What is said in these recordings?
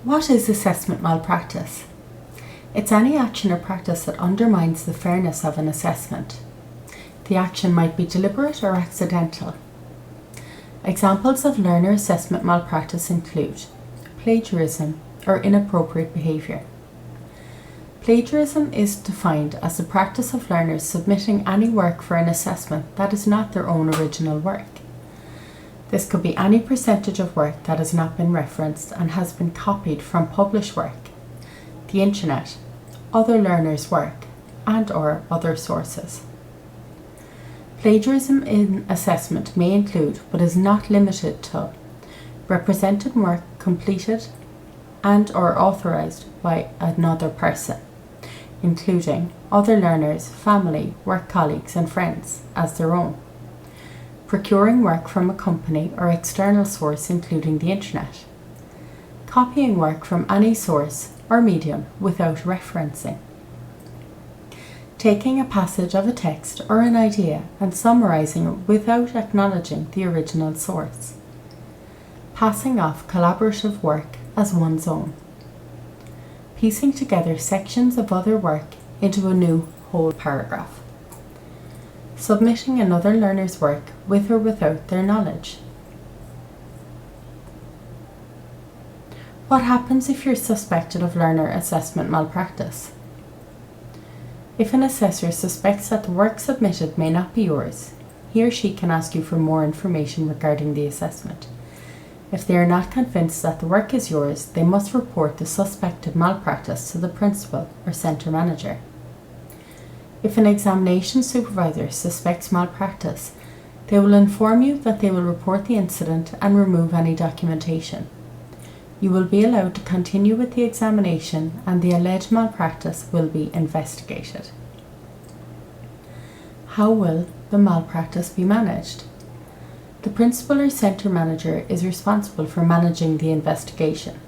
What is assessment malpractice? It's any action or practice that undermines the fairness of an assessment. The action might be deliberate or accidental. Examples of learner assessment malpractice include plagiarism or inappropriate behaviour. Plagiarism is defined as the practice of learners submitting any work for an assessment that is not their own original work. This could be any percentage of work that has not been referenced and has been copied from published work, the internet, other learners' work, and/or other sources. Plagiarism in assessment may include, but is not limited to, represented work completed and/or authorised by another person, including other learners, family, work colleagues and friends as their own. Procuring work from a company or external source including the internet. Copying work from any source or medium without referencing. Taking a passage of a text or an idea and summarising it without acknowledging the original source. Passing off collaborative work as one's own. Piecing together sections of other work into a new whole paragraph. Submitting another learner's work with or without their knowledge. What happens if you're suspected of learner assessment malpractice? If an assessor suspects that the work submitted may not be yours, he or she can ask you for more information regarding the assessment. If they are not convinced that the work is yours, they must report the suspected malpractice to the principal or centre manager. If an examination supervisor suspects malpractice, they will inform you that they will report the incident and remove any documentation. You will be allowed to continue with the examination and the alleged malpractice will be investigated. How will the malpractice be managed? The principal or centre manager is responsible for managing the investigation,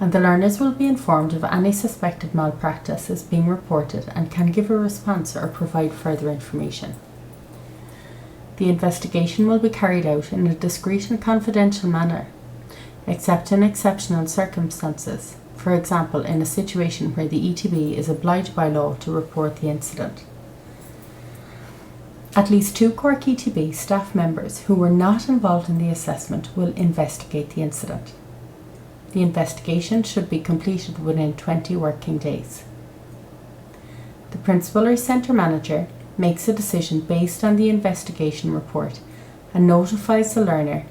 and the learners will be informed of any suspected malpractice is being reported and can give a response or provide further information. The investigation will be carried out in a discreet and confidential manner, except in exceptional circumstances, for example in a situation where the ETB is obliged by law to report the incident. At least 2 Cork ETB staff members who were not involved in the assessment will investigate the incident. The investigation should be completed within 20 working days. The principal or centre manager makes a decision based on the investigation report and notifies the learner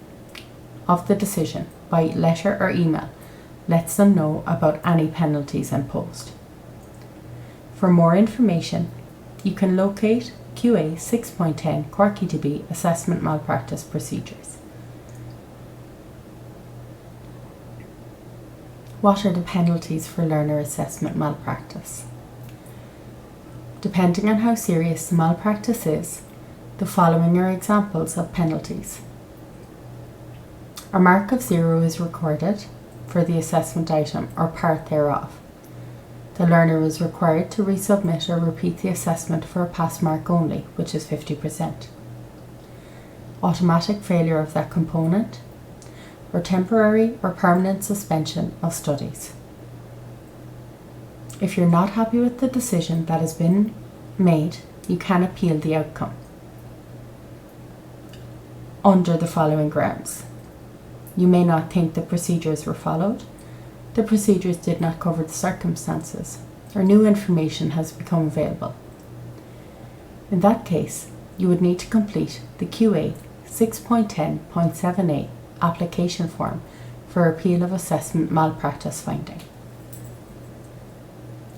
of the decision by letter or email, lets them know about any penalties imposed. For more information, you can locate QA 6.10 Cork ETB Assessment Malpractice Procedures. What are the penalties for learner assessment malpractice? Depending on how serious the malpractice is, the following are examples of penalties. A mark of 0 is recorded for the assessment item or part thereof. The learner is required to resubmit or repeat the assessment for a pass mark only, which is 50%. Automatic failure of that component, or temporary or permanent suspension of studies. If you're not happy with the decision that has been made, you can appeal the outcome under the following grounds. You may not think the procedures were followed, the procedures did not cover the circumstances, or new information has become available. In that case, you would need to complete the QA 6.10.7a application form for appeal of assessment malpractice finding.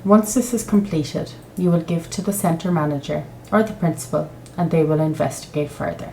Once this is completed, you will give to the centre manager or the principal and they will investigate further.